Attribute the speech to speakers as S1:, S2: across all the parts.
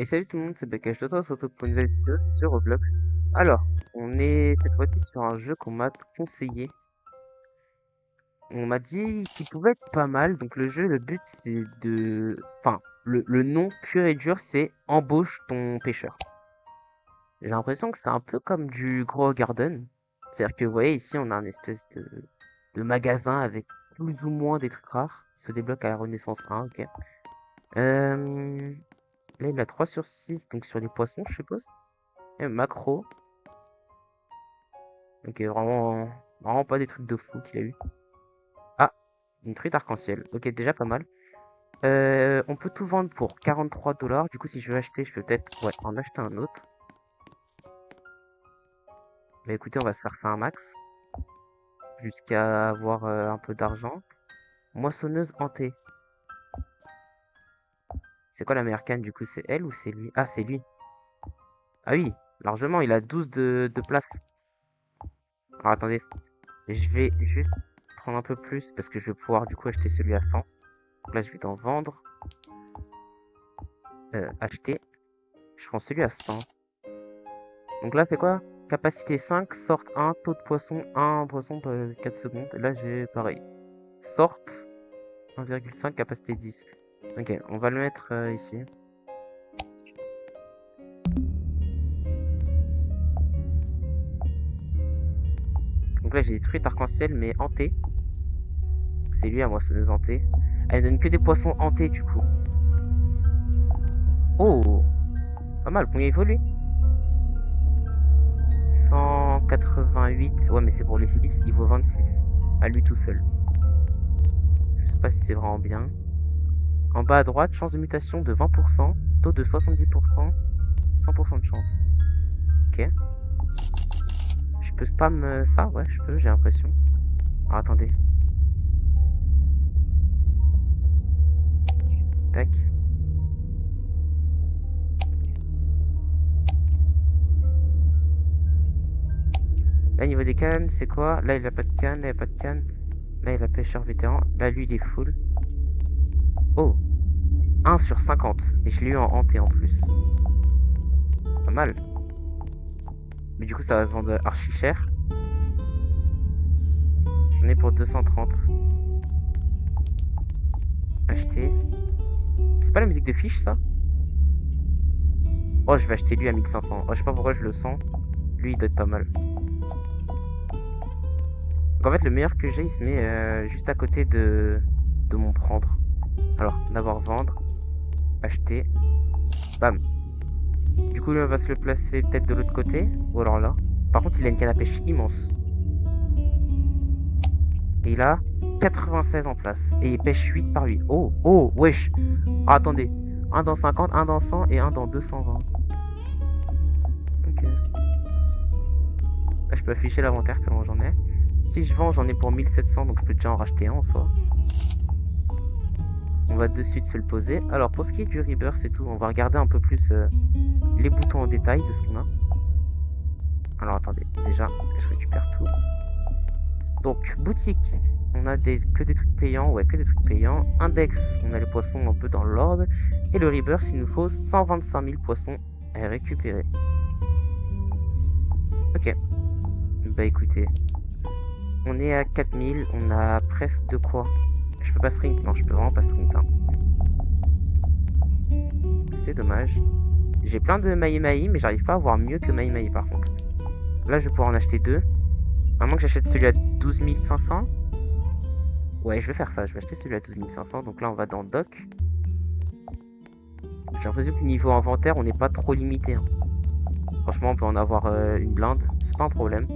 S1: Et salut tout le monde, c'est Bekash de toi, on se retrouve pour une nouvelle vidéo sur Roblox. Alors, on est cette fois-ci sur un jeu qu'on m'a conseillé. On m'a dit qu'il pouvait être pas mal, donc le jeu, le but c'est de... Enfin, le nom pur et dur, c'est Embauche ton pêcheur. J'ai l'impression que c'est un peu comme du Grow Garden. C'est-à-dire que vous voyez ici, on a un espèce de magasin avec plus ou moins des trucs rares. Il se débloque à la Renaissance 1, ok. Là, il a 3 sur 6, donc sur les poissons, je suppose. Et macro. Ok, vraiment pas des trucs de fou qu'il a eu. Ah, une truite arc-en-ciel. Ok, déjà pas mal. On peut tout vendre pour 43 $. Du coup, si je veux acheter, je peux peut-être en acheter un autre. Mais écoutez, on va se faire ça un max. Jusqu'à avoir un peu d'argent. Moissonneuse hantée. C'est quoi la meilleure canne du coup? C'est elle ou c'est lui? Ah, c'est lui. Ah oui, largement, il a 12 de place. Alors attendez, je vais juste prendre un peu plus parce que je vais pouvoir du coup acheter celui à 100. Donc là, je vais t'en vendre. Acheter. Je prends celui à 100. Donc là, c'est quoi? Capacité 5, sorte 1, taux de poisson 1 poisson par 4 secondes. Et là, j'ai pareil. Sorte 1,5, capacité 10. Ok, on va le mettre ici. Donc là, j'ai des truites arc-en-ciel, mais hantées. C'est lui à moissonneuse hantée. Elle donne que des poissons hantés, du coup. Oh! Pas mal, combien il vaut, lui? 188. Ouais, mais c'est pour les 6, il vaut 26. À lui tout seul. Je sais pas si c'est vraiment bien. En bas à droite, chance de mutation de 20%, taux de 70%, 100% de chance. Ok. Je peux spam ça? Ouais, je peux, j'ai l'impression. Alors, attendez. Tac. Là, niveau des cannes, c'est quoi? Là, il a pas de canne, là, il a pas de canne. Là, il a pêcheur vétéran. Là, lui, il est full. Oh! 1 sur 50. Et je l'ai eu en hanté en plus. Pas mal. Mais du coup, ça va se vendre archi cher. J'en ai pour 230. Acheter. C'est pas la musique de fiche, ça? Oh, je vais acheter lui à 1500. Oh, je sais pas pourquoi je le sens. Lui, il doit être pas mal. Donc en fait, le meilleur que j'ai, il se met juste à côté de mon prendre. Alors, d'abord vendre. Acheter. Bam. Du coup, lui, on va se le placer peut-être de l'autre côté. Ou alors là. Par contre, il a une canne à pêche immense. Et il a 96 en place. Et il pêche 8 par 8. Oh, oh, wesh. Ah, attendez. Un dans 50, un dans 100 et un dans 220. Ok. Là, je peux afficher l'inventaire comment j'en ai. Si je vends, j'en ai pour 1700, donc je peux déjà en racheter un en soi. On va de suite se le poser. Alors, pour ce qui est du Rebirth, c'est tout. On va regarder un peu plus les boutons en détail de ce qu'on a. Alors, attendez. Déjà, je récupère tout. Donc, boutique. On a que des trucs payants. Ouais, que des trucs payants. Index, on a les poissons un peu dans l'ordre. Et le Rebirth, il nous faut 125 000 poissons à récupérer. Ok. Bah écoutez. On est à 4000. On a presque de quoi? Je peux pas sprint. Non, je peux vraiment pas sprint. Hein. C'est dommage. J'ai plein de maï, mais j'arrive pas à avoir mieux que maï par contre. Là, je vais pouvoir en acheter 2. À moins que j'achète celui à 12 500. Ouais, je vais faire ça. Je vais acheter celui à 12 500. Donc là, on va dans Doc. J'ai l'impression que niveau inventaire, on n'est pas trop limité. Hein. Franchement, on peut en avoir une blinde. C'est pas un problème.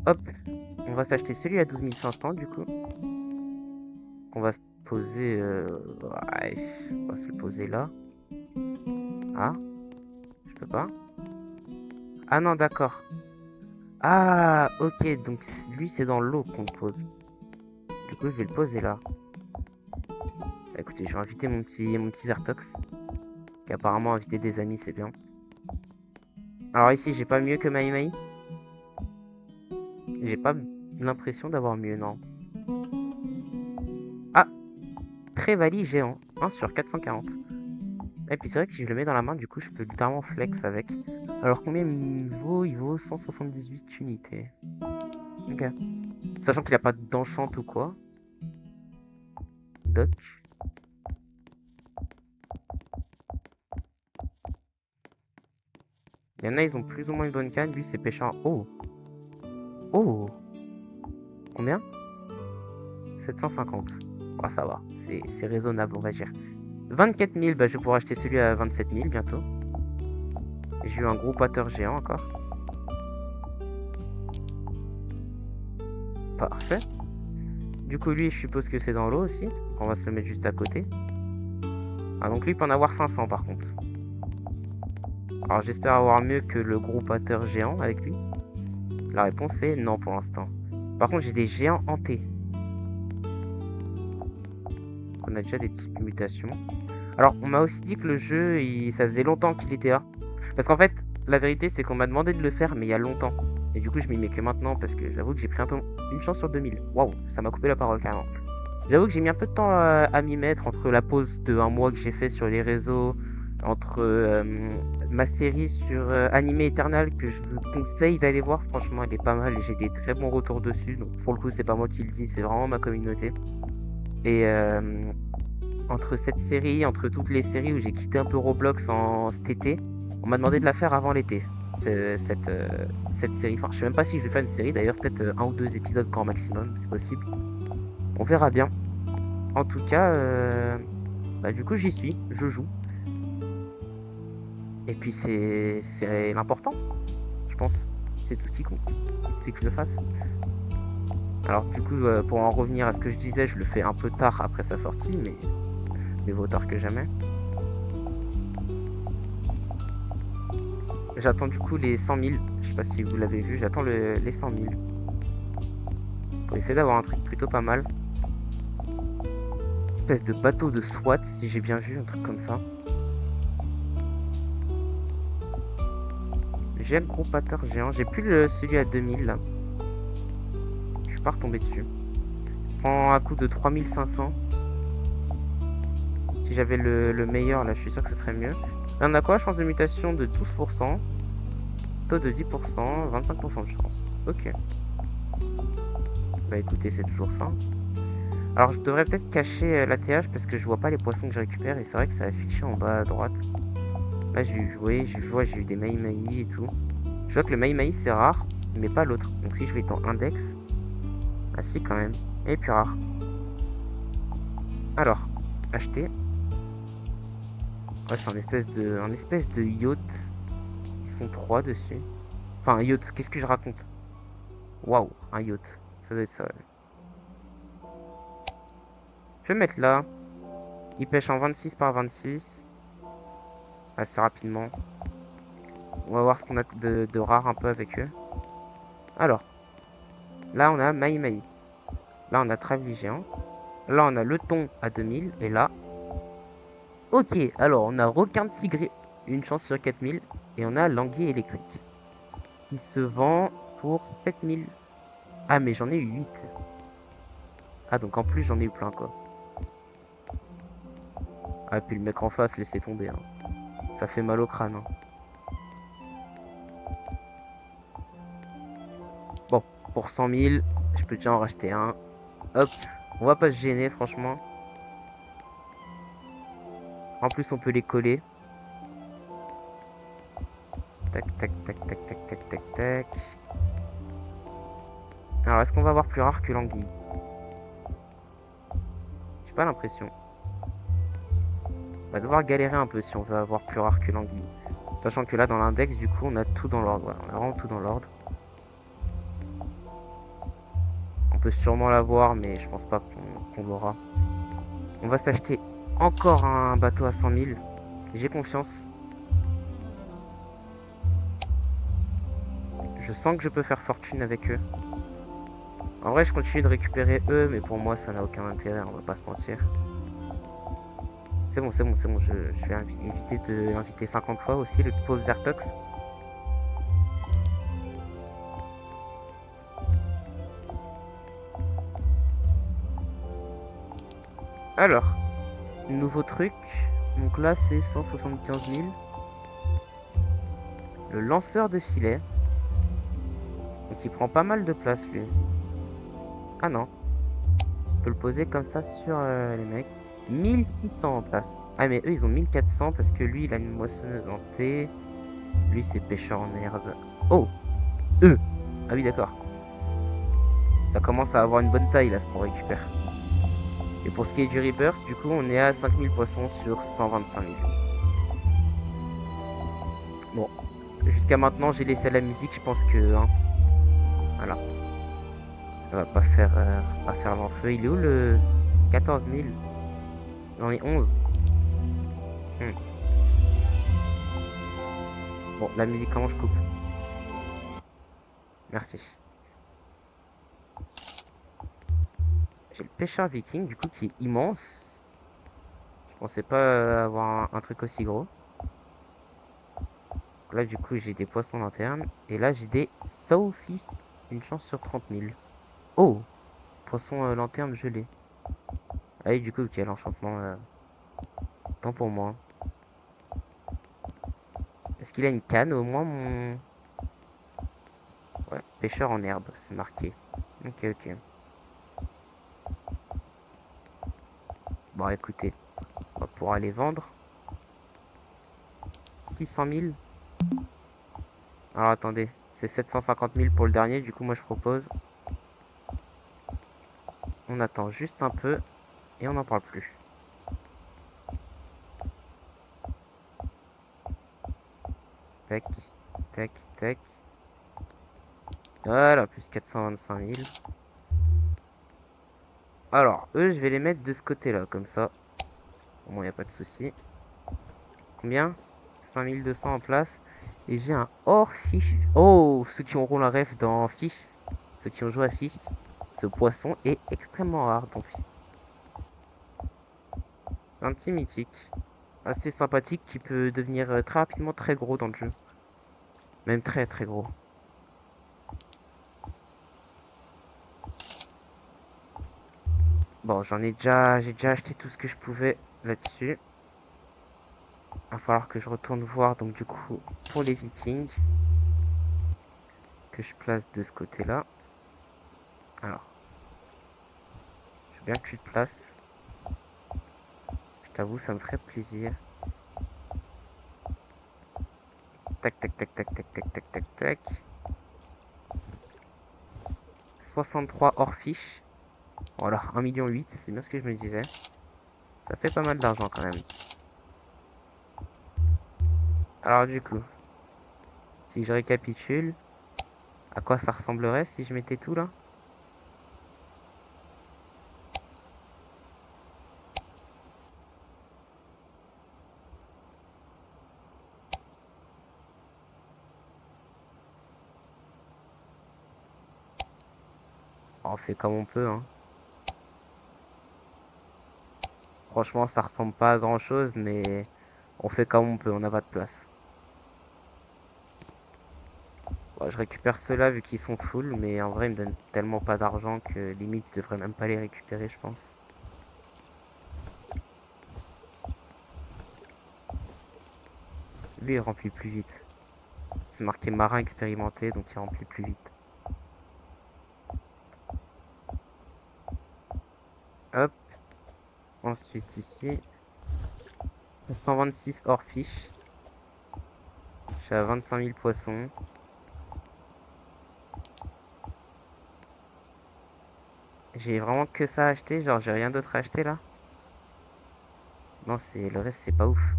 S1: Hop. On va s'acheter celui à 12 500 du coup. On va se poser... Ouais, on va se le poser là. Ah. Je peux pas. Ah non, d'accord. Ah, ok. Donc lui, c'est dans l'eau qu'on le pose. Du coup, je vais le poser là. Bah, écoutez, je vais inviter mon petit Zertox. Qui apparemment inviter des amis, c'est bien. Alors ici, j'ai pas mieux que maï. J'ai pas l'impression d'avoir mieux, non. Ah, Trévali géant. 1 sur 440. Et puis c'est vrai que si je le mets dans la main, du coup, je peux littéralement flex avec. Alors combien il vaut? Il vaut 178 unités. Ok. Sachant qu'il n'y a pas d'enchant ou quoi. Doc. Il y en a, ils ont plus ou moins une bonne canne. Lui, c'est pêcheur. Oh! Oh! Combien? 750. Oh, ça va. C'est raisonnable, on va dire. 24 000, bah, je vais pouvoir acheter celui à 27 000 bientôt. J'ai eu un gros pateur géant encore. Parfait. Du coup, lui, je suppose que c'est dans l'eau aussi. On va se le mettre juste à côté. Ah, donc lui, il peut en avoir 500 par contre. Alors, j'espère avoir mieux que le gros pateur géant avec lui. La réponse est non pour l'instant. Par contre, j'ai des géants hantés. On a déjà des petites mutations. Alors, on m'a aussi dit que le jeu, ça faisait longtemps qu'il était là. Parce qu'en fait, la vérité, c'est qu'on m'a demandé de le faire, mais il y a longtemps. Et du coup, je m'y mets que maintenant, parce que j'avoue que j'ai pris un peu une chance sur 2000. Waouh, ça m'a coupé la parole carrément. J'avoue que j'ai mis un peu de temps à m'y mettre, entre la pause de un mois que j'ai fait sur les réseaux, entre ma série sur Anime Eternal, que je vous conseille d'aller voir. Franchement, elle est pas mal et j'ai des très bons retours dessus. Donc pour le coup, c'est pas moi qui le dis, c'est vraiment ma communauté. Et entre cette série, entre toutes les séries où j'ai quitté un peu Roblox cet été, on m'a demandé de la faire avant l'été. Cette série. Enfin, je sais même pas si je vais faire une série d'ailleurs, peut-être un ou deux épisodes grand maximum, c'est possible. On verra bien. En tout cas, bah, du coup, j'y suis, je joue. Et puis, c'est l'important, je pense. C'est tout qui compte. C'est que je le fasse. Alors, du coup, pour en revenir à ce que je disais, je le fais un peu tard après sa sortie, mais vaut tard que jamais. J'attends du coup les 100 000. Je sais pas si vous l'avez vu, j'attends les 100 000. Pour essayer d'avoir un truc plutôt pas mal. Espèce de bateau de SWAT, si j'ai bien vu, un truc comme ça. J'ai le gros pateur géant. J'ai plus celui à 2000 là. Je suis pas retombé dessus. Je prends un coup de 3500. Si j'avais le meilleur là, je suis sûr que ce serait mieux. Là, on a quoi? Chance de mutation de 12%. Taux de 10%, 25% de chance. Ok. Bah écoutez, c'est toujours ça. Alors je devrais peut-être cacher l'ATH parce que je vois pas les poissons que je récupère et c'est vrai que ça affiché en bas à droite. Là j'ai eu des maï et tout. Je vois que le maï c'est rare, mais pas l'autre. Donc si je vais dans index, ah si quand même, et puis rare. Alors, acheter. Ouais, c'est un espèce de yacht. Ils sont 3 dessus. Enfin un yacht, qu'est-ce que je raconte? Waouh, un yacht. Ça doit être ça. Ouais. Je vais mettre là. Ils pêchent en 26 par 26. Assez rapidement. On va voir ce qu'on a de rare un peu avec eux. Alors, là on a Maï. Là on a Traveli géant. Là on a le thon à 2000. Et là... Ok, alors on a requin de tigré. Une chance sur 4000. Et on a l'anguille électrique. Qui se vend pour 7000. Ah mais j'en ai eu 8. Ah donc en plus j'en ai eu plein quoi. Ah puis le mec en face, laissez tomber. Hein. Ça fait mal au crâne. Hein. Bon, pour 100 000, je peux déjà en racheter un. Hop, on va pas se gêner franchement. En plus, on peut les coller. Tac, tac, tac, tac, tac, tac, tac, tac. Alors, est-ce qu'on va avoir plus rare que l'anguille? J'ai pas l'impression. On va devoir galérer un peu si on veut avoir plus rare que l'anguille. Sachant que là, dans l'index, du coup, on a tout dans l'ordre. Voilà, on a vraiment tout dans l'ordre. On peut sûrement l'avoir, mais je pense pas qu'on l'aura. On va s'acheter encore un bateau à 100 000. J'ai confiance. Je sens que je peux faire fortune avec eux. En vrai, je continue de récupérer eux, mais pour moi, ça n'a aucun intérêt, on va pas se mentir. C'est bon, je vais éviter de l'inviter 50 fois aussi, le pauvre Zertox. Alors, nouveau truc, Donc là, c'est 175 000. Le lanceur de filet. Donc il prend pas mal de place, lui. Ah non. On peut le poser comme ça sur les mecs. 1600 en place. Ah, mais eux, ils ont 1400 parce que lui, il a une moissonneuse en T. Lui, c'est pêcheur en herbe. Oh! Eux! Ah oui, d'accord. Ça commence à avoir une bonne taille, là, ce qu'on récupère. Et pour ce qui est du Rebirth, du coup, on est à 5000 poissons sur 125 000. Bon. Jusqu'à maintenant, j'ai laissé la musique. Je pense que... hein, voilà. Ça va pas faire l'enfeu. Il est où le 14 000? Dans les 11. Bon, la musique, comment je coupe? Merci. J'ai le pêcheur viking, du coup, qui est immense. Je pensais pas avoir un truc aussi gros. Là, du coup, j'ai des poissons lanternes. Et là, j'ai des Sophie. Une chance sur 30 000. Oh! Poisson lanterne gelé. Ah oui, du coup, ok, l'enchantement. Tant pour moi. Est-ce qu'il a une canne au moins, mon... Ouais, pêcheur en herbe, c'est marqué. Ok, ok. Bon, écoutez, on va pouvoir les vendre. 600 000. Alors, attendez, c'est 750 000 pour le dernier. Du coup, moi, je propose... On attend juste un peu et on n'en parle plus. Tac, tac, tac. Voilà, plus 425 000. Alors, eux, je vais les mettre de ce côté-là, comme ça. Au moins, il n'y a pas de souci. Combien? 5200 en place. Et j'ai un hors fiche. Oh, ceux qui auront la ref dans fiche. Ceux qui ont joué à fiche. Ce poisson est extrêmement rare dans fiche. C'est un petit mythique. Assez sympathique qui peut devenir très rapidement très gros dans le jeu. Même très très gros. Bon, j'ai déjà acheté tout ce que je pouvais là-dessus. Va falloir que je retourne voir, donc du coup, pour les vikings, que je place de ce côté-là. Alors, je veux bien que tu te places. Je t'avoue, ça me ferait plaisir. Tac, tac, tac, tac, tac, tac, tac, tac, tac. 63 hors fiche. Voilà, 1,8 million, c'est bien ce que je me disais. Ça fait pas mal d'argent quand même. Alors du coup, si je récapitule, à quoi ça ressemblerait si je mettais tout là? On fait comme on peut, hein. Franchement, ça ressemble pas à grand chose, mais on fait comme on peut, on n'a pas de place. Bon, je récupère ceux-là vu qu'ils sont full, mais en vrai, ils me donnent tellement pas d'argent que limite, je devrais même pas les récupérer, je pense. Lui, il remplit plus vite. C'est marqué marin expérimenté, donc il remplit plus vite. Hop. Ensuite, ici, 126 hors fiche. Je suis à 25 000 poissons. J'ai vraiment que ça à acheter, genre j'ai rien d'autre à acheter là. Non, c'est le reste, c'est pas ouf.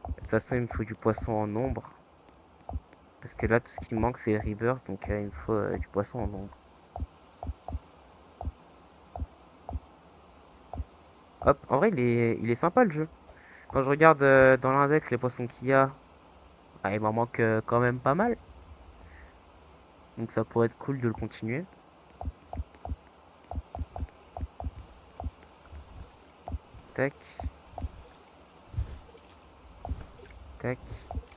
S1: De toute façon, il me faut du poisson en nombre. Parce que là, tout ce qui me manque, c'est Rivers, donc il me faut du poisson en nombre. Hop, en vrai, il est sympa le jeu. Quand je regarde dans l'index les poissons qu'il y a, bah, il m'en manque quand même pas mal. Donc ça pourrait être cool de le continuer. Tac, tac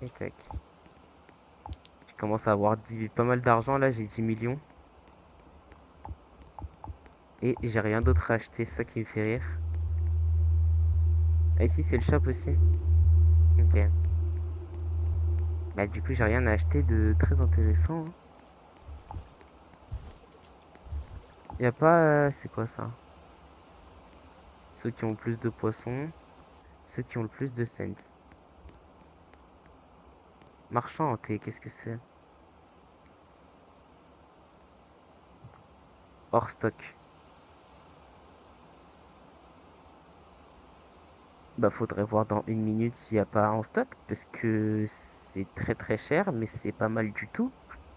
S1: et tac. Je commence à avoir pas mal d'argent là, j'ai 10 millions. Et j'ai rien d'autre à acheter, ça qui me fait rire. Ah, ici, c'est le shop aussi. Ok. Bah, du coup, j'ai rien à acheter de très intéressant, hein. Y a pas... c'est quoi ça? Ceux qui ont le plus de poissons, ceux qui ont le plus de cents. Marchand en thé, qu'est-ce que c'est? Hors stock. Bah, faudrait voir dans une minute s'il n'y a pas en stock, parce que c'est très très cher, mais c'est pas mal du tout.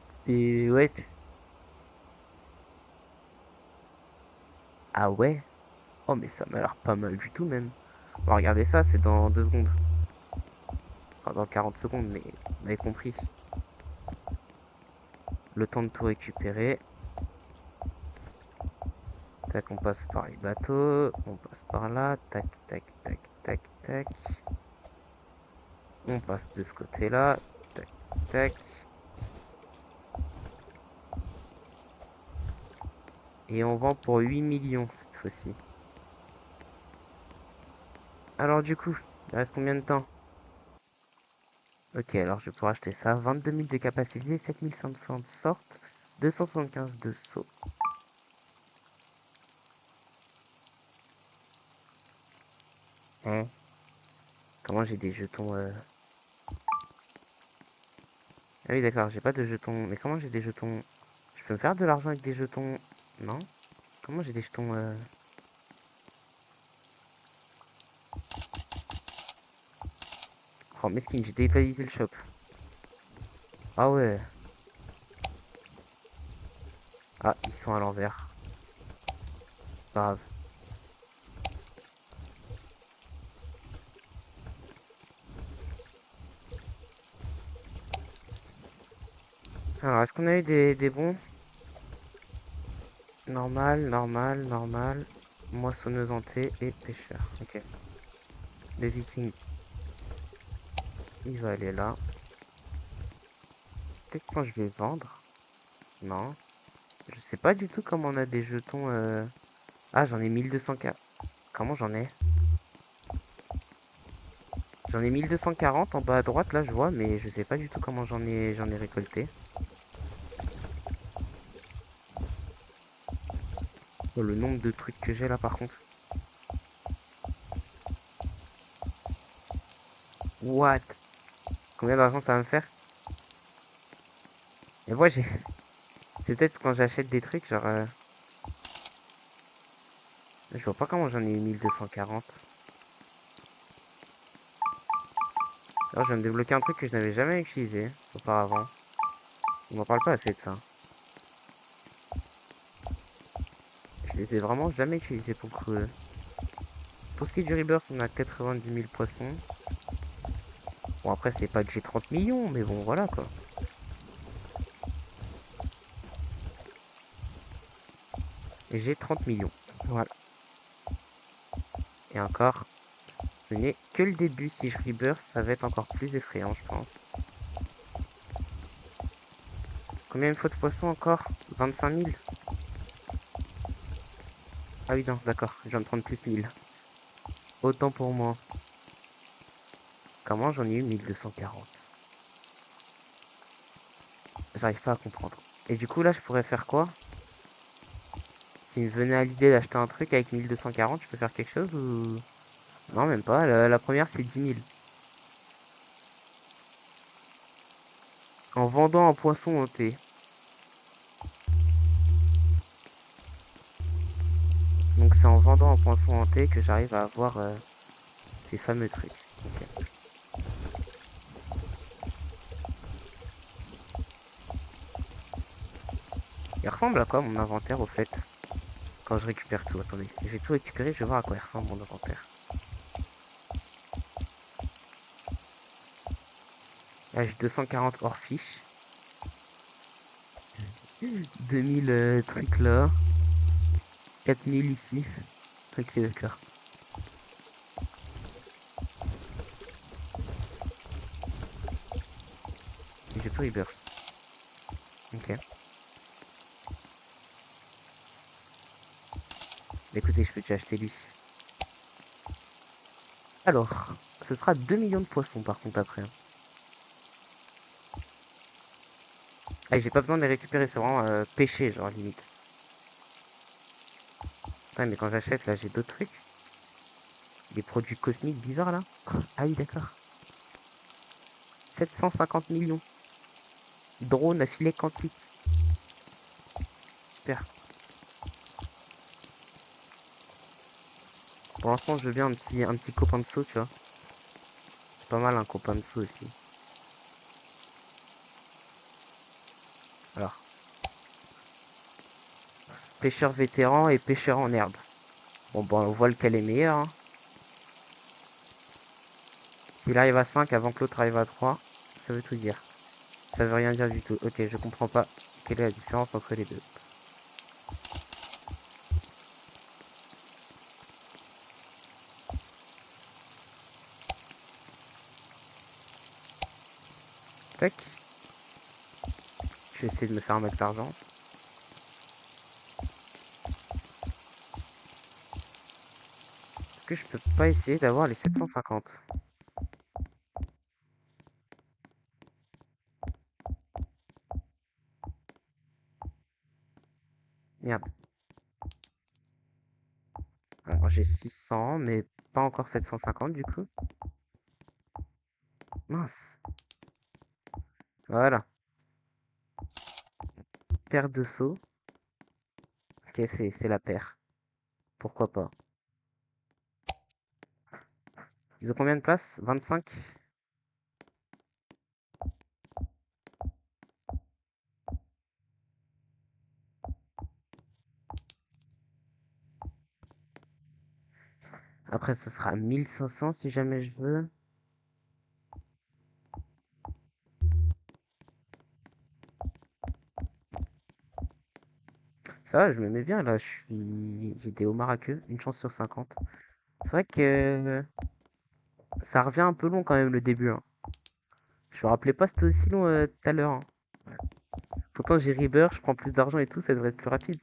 S1: C'est... Ouais. Ah ouais? Oh, mais ça m'a l'air pas mal du tout même. Bon, regardez ça, c'est dans 2 secondes. Enfin, dans 40 secondes, mais vous avez compris. Le temps de tout récupérer. Tac, on passe par les bateaux. On passe par là. Tac, tac, tac, tac, tac. On passe de ce côté-là. Tac, tac. Et on vend pour 8 millions cette fois-ci. Alors du coup, il reste combien de temps? Ok, alors je pourrais acheter ça. 22 000 de capacité, 7500 de sorte, 275 de saut. Hein? Comment j'ai des jetons Ah oui, d'accord, j'ai pas de jetons. Mais comment j'ai des jetons? Je peux me faire de l'argent avec des jetons? Non? Comment j'ai des jetons Oh, mesquine, j'ai dévalisé le shop. Ah ouais. Ah, ils sont à l'envers. C'est pas grave. Alors, est-ce qu'on a eu des bons? Normal, normal, normal. Moissonneuse en thé et pêcheur. Ok. Le viking, il va aller là. Peut-être quand je vais vendre. Non. Je sais pas du tout comment on a des jetons. Ah, j'en ai 1240. Comment j'en ai? J'en ai 1240 en bas à droite, là, je vois, mais je sais pas du tout comment j'en ai récolté. Oh, le nombre de trucs que j'ai là, par contre. What? Combien d'argent ça va me faire? Et moi, j'ai. C'est peut-être quand j'achète des trucs, genre. Je vois pas comment j'en ai eu 1240. Alors, je viens de débloquer un truc que je n'avais jamais utilisé auparavant. On m'en parle pas assez de ça. Je les ai vraiment jamais utilisés pour le coup. Pour ce qui est du Rebirth, on a 90 000 poissons. Bon, après, c'est pas que j'ai 30 millions, mais bon, voilà quoi. Et j'ai 30 millions. Voilà. Et encore, ce n'est que le début. Si je Rebirth, ça va être encore plus effrayant, je pense. Combien il me faut de poissons encore? 25 000? Ah oui, non, d'accord. Je viens de prendre plus 1000. Autant pour moi. Comment j'en ai eu 1240? J'arrive pas à comprendre. Et du coup, là, je pourrais faire quoi? S'il me venait à l'idée d'acheter un truc avec 1240, je peux faire quelque chose ou... Non, même pas. La première, c'est 10 000. En vendant un poisson en thé. Donc c'est en vendant un poisson en thé que j'arrive à avoir ces fameux trucs. Ok. Il ressemble à quoi mon inventaire au fait? Quand je récupère tout, attendez. Je vais tout récupérer, je vais voir à quoi il ressemble mon inventaire. Là j'ai 240 hors fiche. 2000 trucs là. 4000 ici. Ok, d'accord. Et j'ai tout reverse. Ok. Écoutez, je peux déjà acheter lui. Alors, ce sera 2 millions de poissons par contre après, hein. Ah, j'ai pas besoin de les récupérer, c'est vraiment pêcher, genre limite. Ouais, mais quand j'achète, là, j'ai d'autres trucs. Des produits cosmiques bizarres, là. Ah oui, d'accord. 750 millions. Drone à filet quantique. Super. Pour l'instant, je veux bien un petit copain de saut, tu vois. C'est pas mal un copain de saut aussi. Alors, pêcheur vétéran et pêcheur en herbe. Bon, bon, on voit lequel est meilleur, hein. S'il arrive à 5 avant que l'autre arrive à 3, ça veut tout dire. Ça veut rien dire du tout. Ok, je comprends pas quelle est la différence entre les deux. Tac. Je vais essayer de me faire un max d'argent. Est-ce que je peux pas essayer d'avoir les 750? Merde. Alors j'ai 600, mais pas encore 750 du coup. Mince. Voilà. Paire de sauts. Ok, c'est la paire. Pourquoi pas. Ils ont combien de places? 25? Après, ce sera 1500 si jamais je veux. Ça va, je me mets bien là. J'ai des homards à queue. Une chance sur 50. C'est vrai que ça revient un peu long quand même le début, hein. Je me rappelais pas c'était aussi long tout à l'heure, hein. Pourtant j'ai Rebirth, je prends plus d'argent et tout, ça devrait être plus rapide.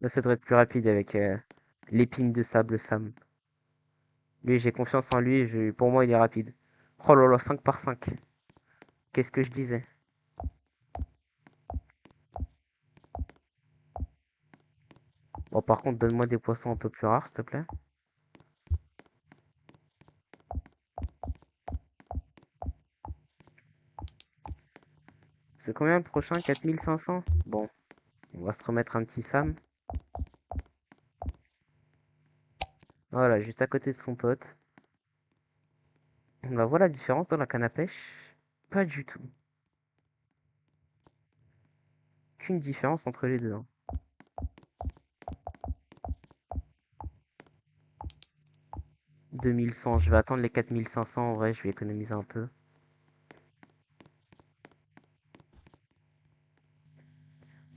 S1: Là, ça devrait être plus rapide avec l'épine de sable Sam. Lui, j'ai confiance en lui, pour moi, il est rapide. Oh là là, 5 par 5. Qu'est-ce que je disais? Bon, par contre, donne-moi des poissons un peu plus rares, s'il te plaît. C'est combien le prochain? 4500? Bon, on va se remettre un petit Sam. Voilà, juste à côté de son pote. On va voir la différence dans la canne à pêche. Pas du tout. Qu'une différence entre les deux, hein. 2100, je vais attendre les 4500 en vrai, je vais économiser un peu.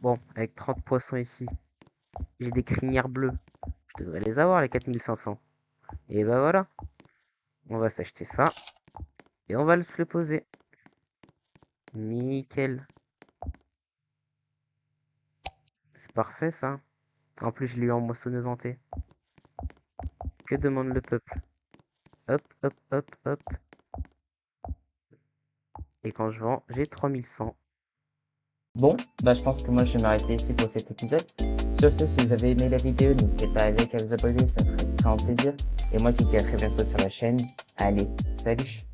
S1: Bon, avec 30 poissons ici, j'ai des crinières bleues. Je devrais les avoir les 4500. Et bah voilà, on va s'acheter ça. Et on va se le poser. Nickel. C'est parfait ça. En plus, je l'ai eu en moissonneuse en thé. Que demande le peuple? Hop, hop, hop, hop. Et quand je vends, j'ai 3100.
S2: Bon, bah je pense que moi je vais m'arrêter ici pour cet épisode. Sur ce, si vous avez aimé la vidéo, n'hésitez pas à liker, à vous abonner, ça me ferait extrêmement plaisir. Et moi je vous dis à très bientôt sur la chaîne. Allez, salut!